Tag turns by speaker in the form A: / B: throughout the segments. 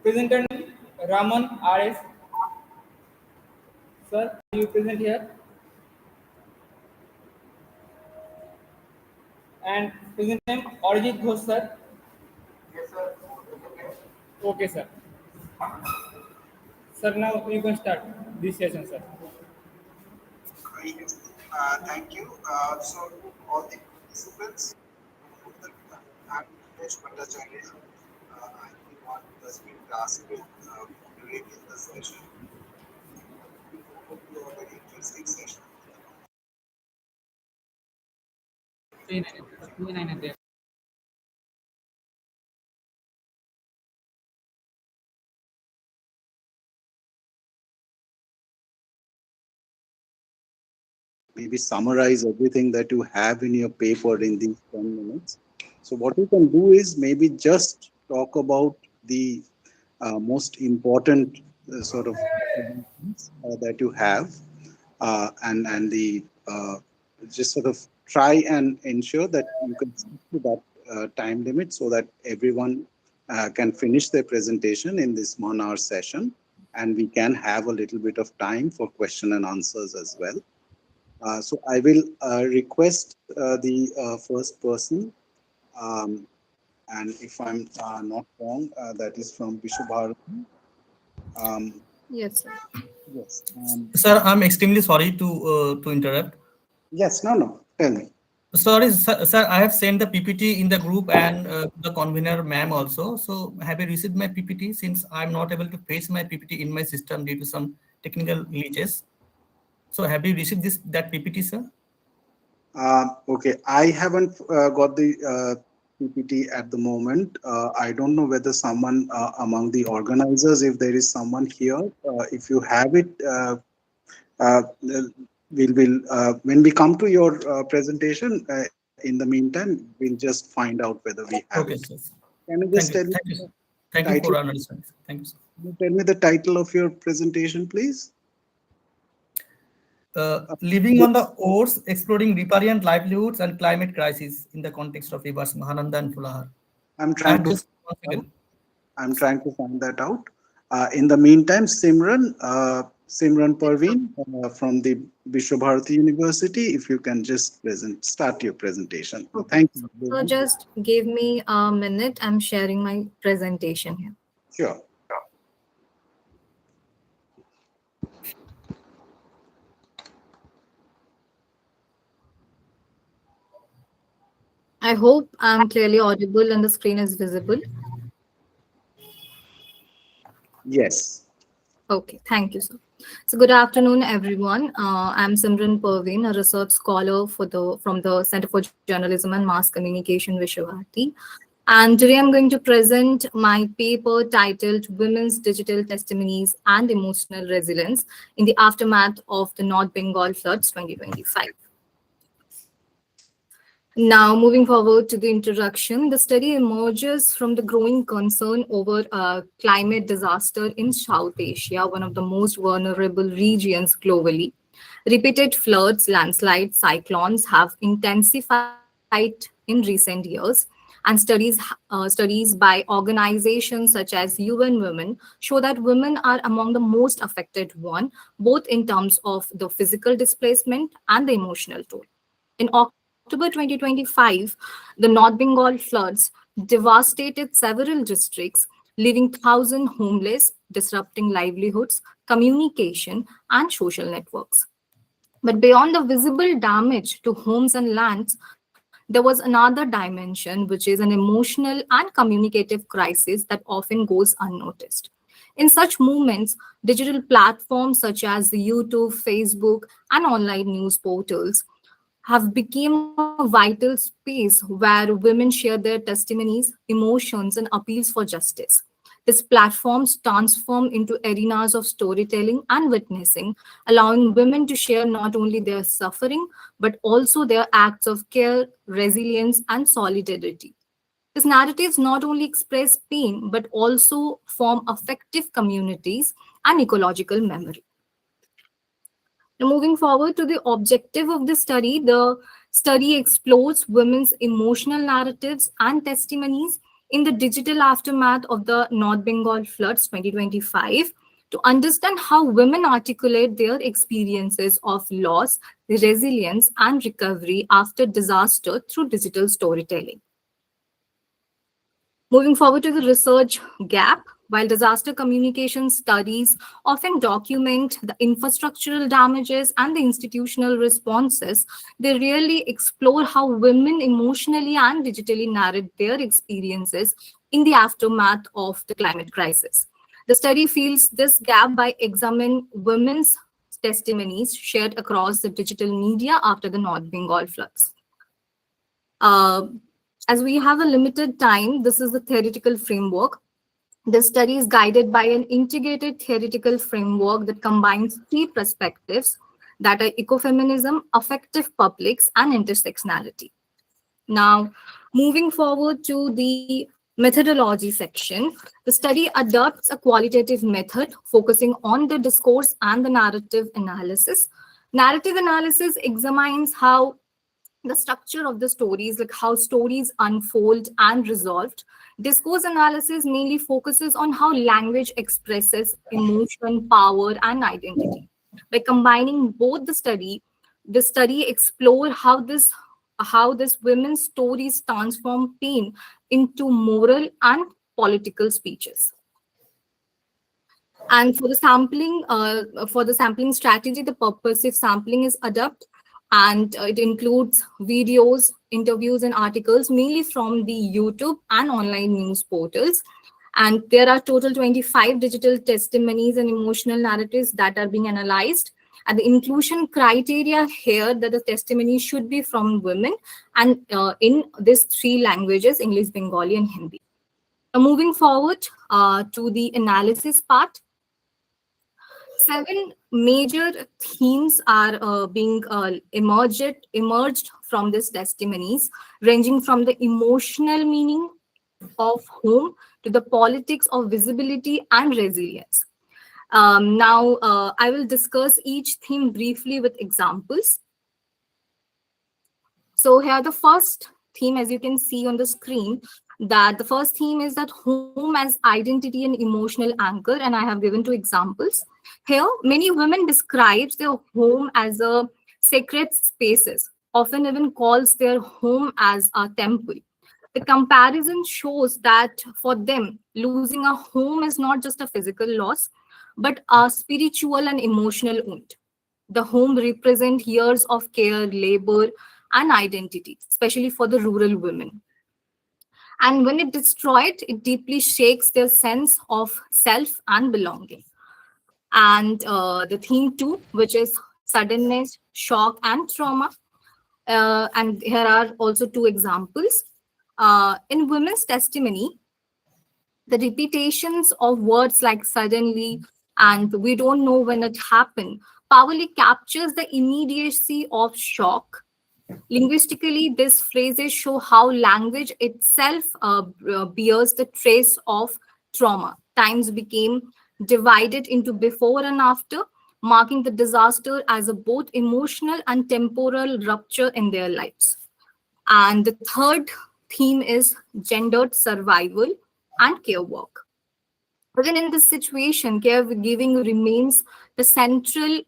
A: Presenter name Raman RS. Sir, are you present here? And present name Arjit Ghosh, sir. Okay, sir. Sir, now you can start this session, sir.
B: Yes. Thank you. So, all the participants, I'm Dinesh Bhattacharya. I'm the one who has been tasked with moderating the session. We hope to a very interesting session. Maybe summarize everything that you have in your paper in these 10 minutes. So, what you can do is maybe just talk about the most important sort of things, that you have, and the just sort of try and ensure that you can stick to that time limit so that everyone can finish their presentation in this 1 hour session, and we can have a little bit of time for question and answers as well. So I will request the first person, um, and if I'm not wrong, that is from Vishwabharati. Um,
C: Yes, sir.
B: yes.
D: Sir, I'm extremely sorry to interrupt.
B: Yes. No. No. Tell me.
D: Sorry, sir, I have sent the PPT in the group and the convener ma'am also. So have you received my PPT since I'm not able to paste my PPT in my system due to some technical glitches? So have you received that PPT, sir?
B: Okay, I haven't got the PPT at the moment. I don't know whether someone among the organizers, if there is someone here, if you have it, uh, we'll when we come to your presentation. In the meantime, we'll just find out whether we have it.
D: Okay, sir.
B: Can you just
D: Thank
B: tell
D: you.
B: me
D: Thank you,
B: the
D: sir. Thank you
B: title?
D: for understanding. Thank you, sir.
B: Can you tell me the title of your presentation, please?
D: Living on the Oars, Exploring Riparian Livelihoods and Climate Crisis in the Context of Rivers Mahananda and Fulahar.
B: I'm
D: I
B: trying
D: have
B: to
D: just
B: I'm trying to find that out. In the meantime, Simran Parveen from the Vishwabharati University, if you can just start your presentation.
C: Okay.
B: Thank you.
C: So just give me a minute. I'm sharing my presentation here.
B: Sure.
C: I hope I'm clearly audible and the screen is visible.
B: Yes.
C: Okay, thank you, sir. So good afternoon, everyone. I'm Simran Parveen, a research scholar from the Center for Journalism and Mass Communication, Vishwabharati. And today I'm going to present my paper titled Women's Digital Testimonies and Emotional Resilience in the Aftermath of the North Bengal Floods 2025. Now, moving forward to the introduction, the study emerges from the growing concern over climate disaster in South Asia, one of the most vulnerable regions globally. Repeated floods, landslides, cyclones have intensified in recent years, and studies by organizations such as UN Women show that women are among the most affected one, both in terms of the physical displacement and the emotional toll. In October 2025, the North Bengal floods devastated several districts, leaving thousands homeless, disrupting livelihoods, communication, and social networks. But beyond the visible damage to homes and lands, there was another dimension, which is an emotional and communicative crisis that often goes unnoticed. In such movements, digital platforms such as YouTube, Facebook, and online news portals have become a vital space where women share their testimonies, emotions, and appeals for justice. These platforms transform into arenas of storytelling and witnessing, allowing women to share not only their suffering, but also their acts of care, resilience, and solidarity. These narratives not only express pain, but also form affective communities and ecological memory. Now, moving forward to the objective of the study explores women's emotional narratives and testimonies in the digital aftermath of the North-Bengal floods 2025 to understand how women articulate their experiences of loss, resilience, and recovery after disaster through digital storytelling. Moving forward to the research gap, while disaster communication studies often document the infrastructural damages and the institutional responses, they rarely explore how women emotionally and digitally narrate their experiences in the aftermath of the climate crisis. The study fills this gap by examining women's testimonies shared across the digital media after the North Bengal floods. As we have a limited time, this is the theoretical framework. The study is guided by an integrated theoretical framework that combines three perspectives that are ecofeminism, affective publics, and intersectionality. Now, moving forward to the methodology section, the study adopts a qualitative method focusing on the discourse and the narrative analysis. Narrative analysis examines how the structure of the stories, like how stories unfold and resolved. Discourse analysis mainly focuses on how language expresses emotion, power, and identity. By combining both the study explore how this women's stories transform pain into moral and political speeches. And for the sampling strategy, the purposive sampling is adopted, and it includes videos, interviews, and articles mainly from the YouTube and online news portals. And there are total 25 digital testimonies and emotional narratives that are being analyzed. And the inclusion criteria here that the testimony should be from women and in these three languages, English, Bengali, and Hindi. Moving forward to the analysis part, 7 major themes are being emerged from these testimonies, ranging from the emotional meaning of home to the politics of visibility and resilience. Now, I will discuss each theme briefly with examples. So here the first theme, as you can see on the screen, that the first theme is that home as identity and emotional anchor, and I have given 2 examples. Here, many women describes their home as a sacred spaces, often even calls their home as a temple. The comparison shows that for them, losing a home is not just a physical loss, but a spiritual and emotional wound. The home represents years of care, labor, and identity, especially for the rural women. And when it destroyed, it deeply shakes their sense of self and belonging. And the theme 2, which is suddenness, shock, and trauma. And here are also 2 examples. In women's testimony, the repetitions of words like suddenly and we don't know when it happened powerfully captures the immediacy of shock. Linguistically, these phrases show how language itself bears the trace of trauma. Times became divided into before and after, marking the disaster as a both emotional and temporal rupture in their lives. And the third theme is gendered survival and care work. Even in this situation, caregiving remains the central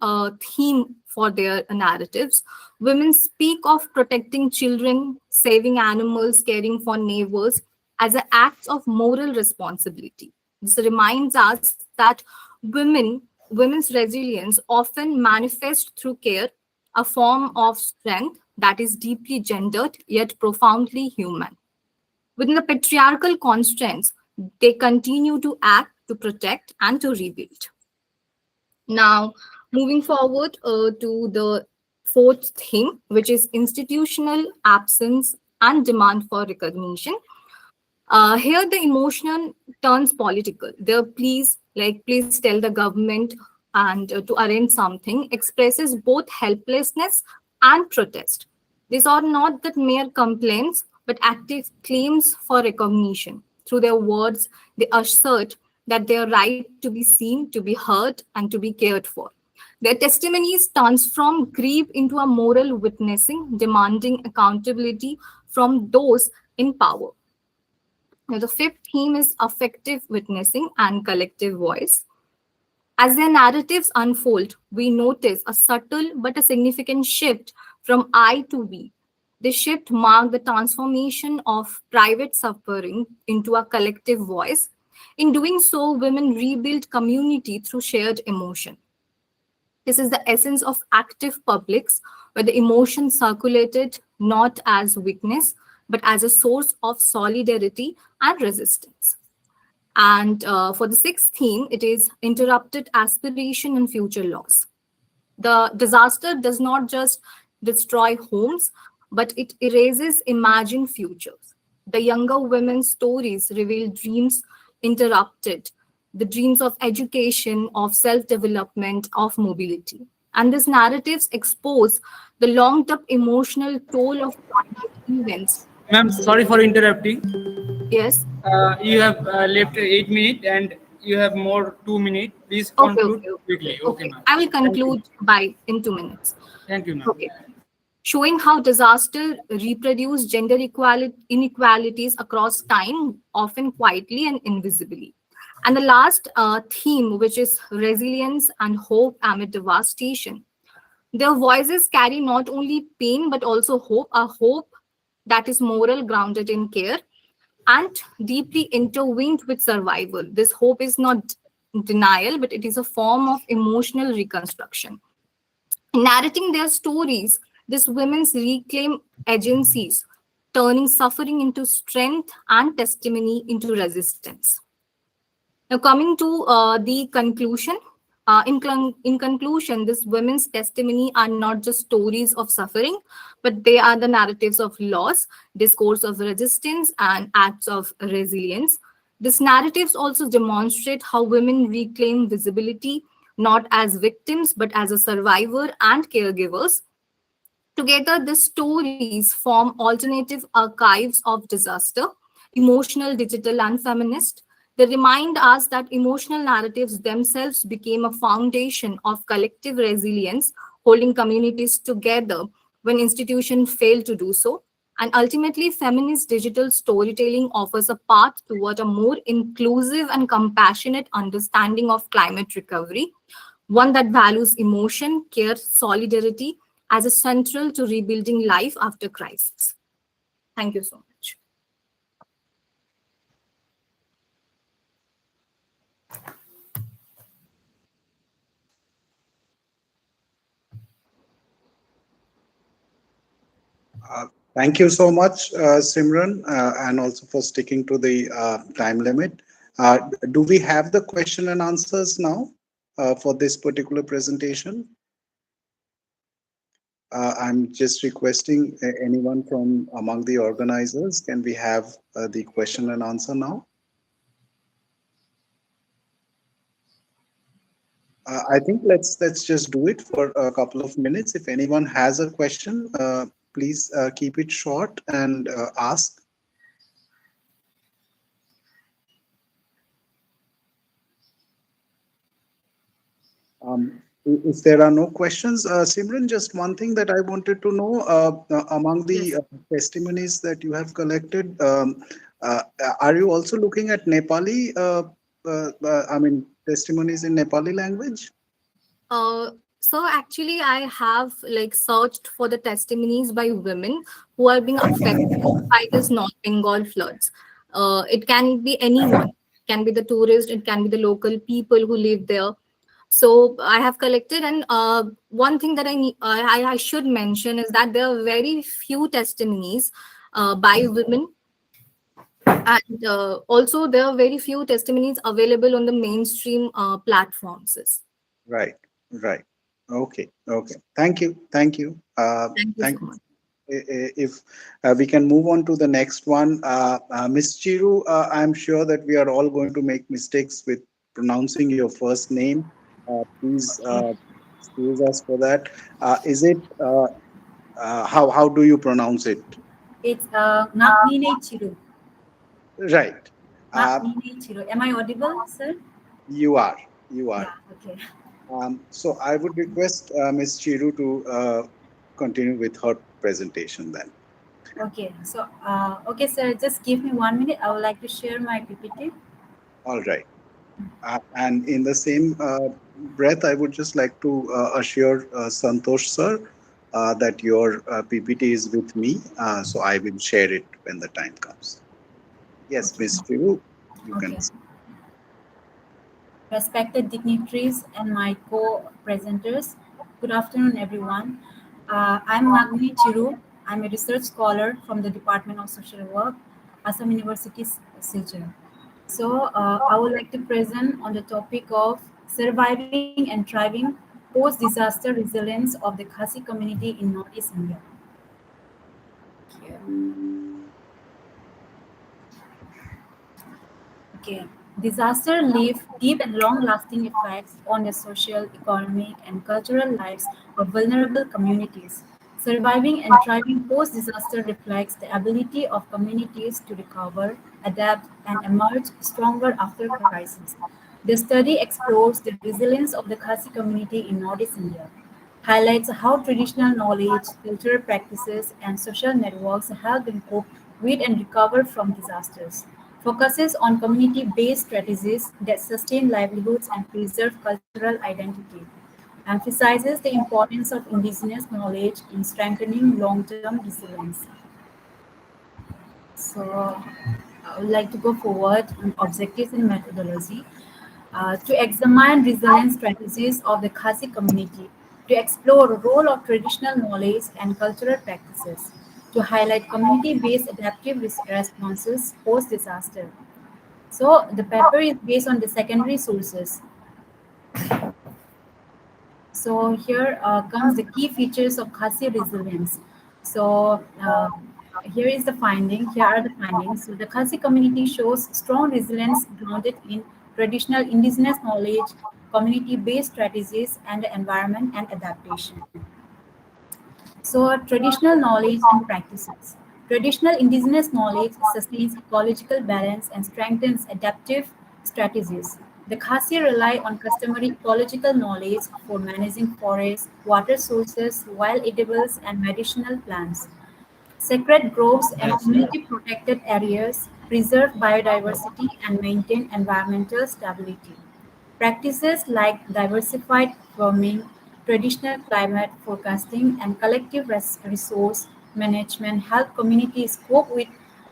C: theme for their narratives. Women speak of protecting children, saving animals, caring for neighbors as an act of moral responsibility. This reminds us that women's resilience often manifests through care, a form of strength that is deeply gendered yet profoundly human. Within the patriarchal constraints, they continue to act, to protect, and to rebuild. Now, moving forward to the fourth theme, which is institutional absence and demand for recognition. Here, the emotion turns political. The please tell the government and to arrange something expresses both helplessness and protest. These are not that mere complaints, but active claims for recognition. Through their words, they assert that their right to be seen, to be heard, and to be cared for. Their testimonies transform grief into a moral witnessing, demanding accountability from those in power. Now, the fifth theme is affective witnessing and collective voice. As their narratives unfold, we notice a subtle but a significant shift from I to we. This shift marked the transformation of private suffering into a collective voice. In doing so, women rebuild community through shared emotion. This is the essence of active publics, where the emotion circulated not as weakness, but as a source of solidarity and resistance. And for the sixth theme, it is interrupted aspiration and future loss. The disaster does not just destroy homes, but it erases imagined futures. The younger women's stories reveal dreams interrupted, the dreams of education, of self development, of mobility. And these narratives expose the long term emotional toll of climate events.
A: Ma'am, sorry for interrupting.
C: Yes.
A: You have left 8 minutes and you have more 2 minutes. Please
C: Okay,
A: conclude
C: okay,
A: quickly. Okay,
C: okay.
A: ma'am.
C: I will
A: Thank you.
C: conclude by in 2 minutes.
A: Thank you, ma'am.
C: Okay. Showing how disaster reproduce gender inequalities across time, often quietly and invisibly. And the last theme, which is resilience and hope amid devastation. Their voices carry not only pain but also hope, a hope that is moral, grounded in care, and deeply intertwined with survival. This hope is not denial, but it is a form of emotional reconstruction. Narrating their stories, these women reclaim agencies, turning suffering into strength and testimony into resistance. Now, coming to the conclusion, in conclusion, these women's testimony are not just stories of suffering, but they are the narratives of loss, discourse of resistance, and acts of resilience. These narratives also demonstrate how women reclaim visibility, not as victims, but as a survivor and caregivers. Together, these stories form alternative archives of disaster, emotional, digital, and feminist. They remind us that emotional narratives themselves became a foundation of collective resilience, holding communities together when institutions fail to do so. And ultimately, feminist digital storytelling offers a path toward a more inclusive and compassionate understanding of climate recovery, one that values emotion, care, solidarity as a central to rebuilding life after crisis. Thank you so much.
B: Thank you so much, Simran, and also for sticking to the time limit. Do we have the question and answers now for this particular presentation? I'm just requesting anyone from among the organizers, can we have the question and answer now? I think let's just do it for a couple of minutes. If anyone has a question, please keep it short and ask. If there are no questions, Simran, just one thing that I wanted to know, among the testimonies that you have collected, are you also looking at Nepali, I mean, testimonies in Nepali language?
C: So actually, I have like searched for the testimonies by women who are being affected by this North Bengal floods. It can be anyone. It can be the tourist. It can be the local people who live there. So I have collected, and one thing that I should mention is that there are very few testimonies by women, and also there are very few testimonies available on the mainstream platforms.
B: Right, right. Okay, okay. Thank you, thank you.
C: Thank you so much.
B: If we can move on to the next one, Ms. Chiru, I'm sure that we are all going to make mistakes with pronouncing your first name. Please excuse us for that. Is it how do you pronounce it?
E: It's Naknine Chiru.
B: Right.
E: Naknine Chiru. Am I audible, sir?
B: You are. You are.
E: Yeah, okay.
B: So I would request Ms. Chiru to continue with her presentation then.
E: Okay, so okay, sir, just give me 1 minute. I would like to share my PPT.
B: All right. And in the same breath, I would just like to assure Santosh sir that your PPT is with me, so I will share it when the time comes. Yes,
E: Okay.
B: Ms. Trivu, you can.
E: Okay. Respected dignitaries and my co-presenters, good afternoon, everyone. I'm Nagini Chiru. I'm a research scholar from the Department of Social Work, Assam University, Silchar. So I would like to present on the topic of surviving and thriving post-disaster resilience of the Khasi community in Northeast India. Okay. Disaster leave deep and long-lasting effects on the social, economic, and cultural lives of vulnerable communities. Surviving and thriving post-disaster reflects the ability of communities to recover, adapt, and emerge stronger after crisis. The study explores the resilience of the Khasi community in Northeast India, highlights how traditional knowledge, cultural practices, and social networks help them cope with and recover from disasters, focuses on community-based strategies that sustain livelihoods and preserve cultural identity, emphasizes the importance of indigenous knowledge in strengthening long-term resilience. So, I would like to go forward on objectives and methodology to examine resilience strategies of the Khasi community, to explore the role of traditional knowledge and cultural practices, to highlight community-based adaptive responses post-disaster. So the paper is based on the secondary sources. So here comes the key features of Khasi resilience. So here is the finding. Here are the findings. So the Khasi community shows strong resilience grounded in traditional indigenous knowledge, community-based strategies, and the environment and adaptation. So traditional knowledge and practices. Traditional indigenous knowledge sustains ecological balance and strengthens adaptive strategies. The Khasi rely on customary ecological knowledge for managing forests, water sources, wild edibles, and medicinal plants. Sacred groves and
D: Yes.
E: community protected areas preserve biodiversity and maintain environmental stability. Practices like diversified farming, traditional climate forecasting, and collective resource management help communities cope with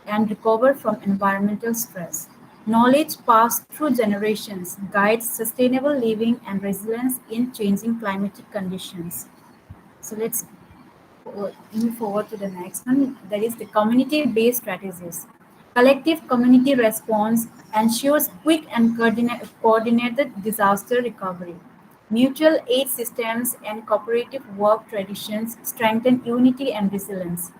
E: and recover from environmental stress. Knowledge passed through generations guides sustainable living and resilience in changing climatic conditions. So let's move forward to the next one. That is the community-based strategies. Collective community response ensures quick and coordinated disaster recovery. Mutual aid systems and cooperative work traditions strengthen unity and resilience.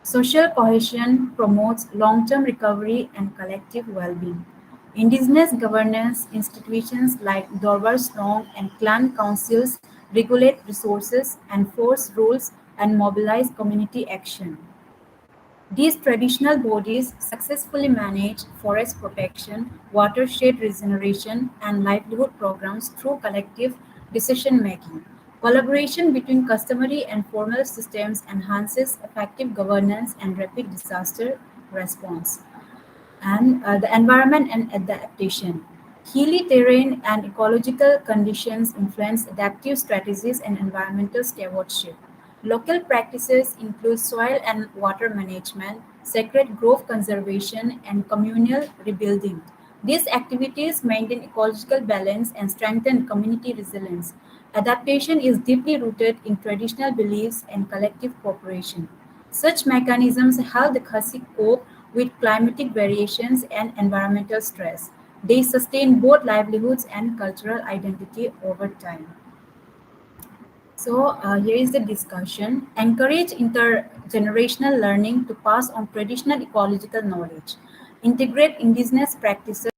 E: Social cohesion promotes long-term recovery and collective well-being. Indigenous governance institutions like Dorbar Strong and clan councils regulate resources, enforce rules, and mobilize community action. These traditional bodies successfully manage forest protection, watershed regeneration, and livelihood programs through collective decision making. Collaboration between customary and formal systems enhances effective governance and rapid disaster response. And the environment and adaptation. Hilly terrain and ecological conditions influence adaptive strategies and environmental stewardship. Local practices include soil and water management, sacred grove conservation, and communal rebuilding. These activities maintain ecological balance and strengthen community resilience. Adaptation is deeply rooted in traditional beliefs and collective cooperation. Such mechanisms help the Khasi cope with climatic variations and environmental stress. They sustain both livelihoods and cultural identity over time. So here is the discussion. Encourage intergenerational learning to pass on traditional ecological knowledge. Integrate indigenous practices